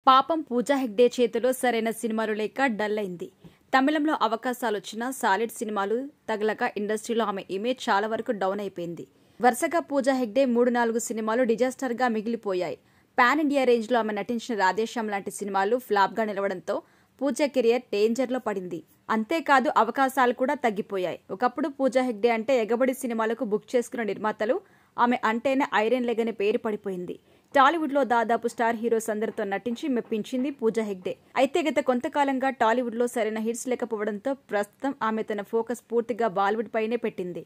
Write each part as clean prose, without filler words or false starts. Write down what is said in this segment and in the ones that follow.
పాపం పూజా హెగ్డే చేతిలో సరైన సినిమాలు లేక డల్ అయింది. తమిళంలో అవకాశాలొచ్చినా సాలిడ్ సినిమాలు తగలక ఇండస్ట్రీలో ఆమె ఇమేజ్ చాలా వరకు డౌన్ అయిపోయింది. వరుసగా పూజా హెగ్డే 3-4 సినిమాలు డిజాస్టర్గా మిగిలిపోయాయి. పాన్ ఇండియా రేంజ్లో ఆమె నటించిన రాధేశ్యామ్ లాంటి సినిమాలు ఫ్లాప్గా నిలవడంతో పూజా కెరియర్ డేంజర్లో పడింది. అంతేకాదు అవకాశాలు కూడా తగ్గిపోయాయి. ఒకప్పుడు పూజా హెగ్డే అంటే ఎగబడి సినిమాలకు బుక్ చేసుకున్న నిర్మాతలు ఆమె అంటేనే ఐరన్ లెగ్ అనే పేరు పడిపోయింది. టాలీవుడ్ లో దాదాపు స్టార్ హీరోస్ అందరితో నటించి మెప్పించింది పూజా హెగ్డే. అయితే గత కొంతకాలంగా టాలీవుడ్ లో సరైన హిట్స్ లేకపోవడంతో ప్రస్తుతం ఆమె తన ఫోకస్ పూర్తిగా బాలీవుడ్ పైనే పెట్టింది.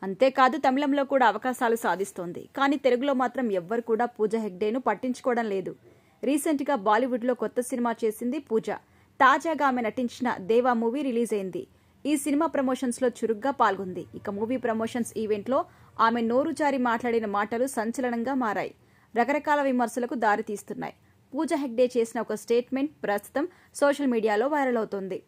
అంతేకాదు తమిళంలో కూడా అవకాశాలు సాధిస్తోంది. కానీ తెలుగులో మాత్రం ఎవ్వరు కూడా పూజా హెగ్డేను పట్టించుకోవడం లేదు. రీసెంట్ గా బాలీవుడ్ లో కొత్త సినిమా చేసింది పూజ. తాజాగా ఆమె నటించిన దేవా మూవీ రిలీజ్ అయింది. ఈ సినిమా ప్రమోషన్స్ లో చురుగ్గా పాల్గొంది. ఇక మూవీ ప్రమోషన్స్ ఈవెంట్ లో ఆమె నోరు జారి మాట్లాడిన మాటలు సంచలనంగా మారాయి. రకరకాల విమర్శలకు దారితీస్తున్నాయి. పూజా హెగ్డే చేసిన ఒక స్టేట్మెంట్ ప్రస్తుతం సోషల్ మీడియాలో వైరల్ అవుతోంది.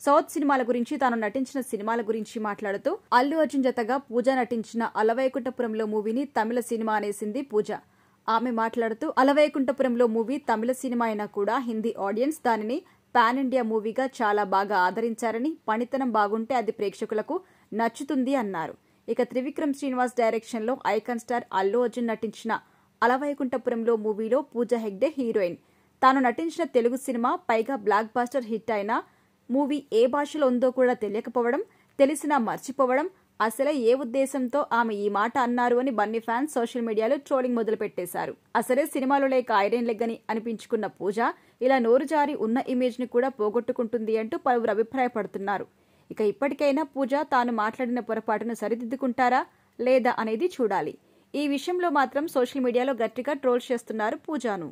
సౌత్ సినిమాల గురించి తాను నటించిన సినిమాల గురించి మాట్లాడుతూ అల్లు అర్జున్ జతగా పూజ నటించిన అలవైకుంఠపురంలో మూవీని తమిళ సినిమా అనేసింది పూజ. ఆమె మాట్లాడుతూ అలవైకుంఠపురంలో మూవీ తమిళ సినిమా అయినా కూడా హిందీ ఆడియన్స్ దానిని పాన్ ఇండియా మూవీగా చాలా బాగా ఆదరించారని, పనితనం బాగుంటే అది ప్రేక్షకులకు నచ్చుతుంది అన్నారు. ఇక త్రివిక్రమ్ శ్రీనివాస్ డైరెక్షన్ లో ఐకాన్ స్టార్ అల్లు అర్జున్ నటించిన అలవైకుంఠపురంలో మూవీలో పూజా హెగ్డే హీరోయిన్. తాను నటించిన తెలుగు సినిమా, పైగా బ్లాక్ బాస్టర్ హిట్ అయిన మూవీ ఏ భాషలో ఉందో కూడా తెలియకపోవడం, తెలిసినా మర్చిపోవడం, అసలే ఏ ఉద్దేశంతో ఆమె ఈ మాట అన్నారు అని బన్నీ ఫ్యాన్స్ సోషల్ మీడియాలో ట్రోలింగ్ మొదలుపెట్టేశారు. అసలే సినిమాలో లేక ఐరన్ లెగ్ అని అనిపించుకున్న పూజ ఇలా నోరు జారి ఉన్న ఇమేజ్ ని కూడా పోగొట్టుకుంటుంది అంటూ పలువురు అభిప్రాయపడుతున్నారు. ఇక ఇప్పటికైనా పూజ తాను మాట్లాడిన పొరపాటును సరిదిద్దుకుంటారా లేదా అనేది చూడాలి. ఈ విషయంలో మాత్రం సోషల్ మీడియాలో గట్టిగా ట్రోల్ చేస్తున్నారు పూజాను.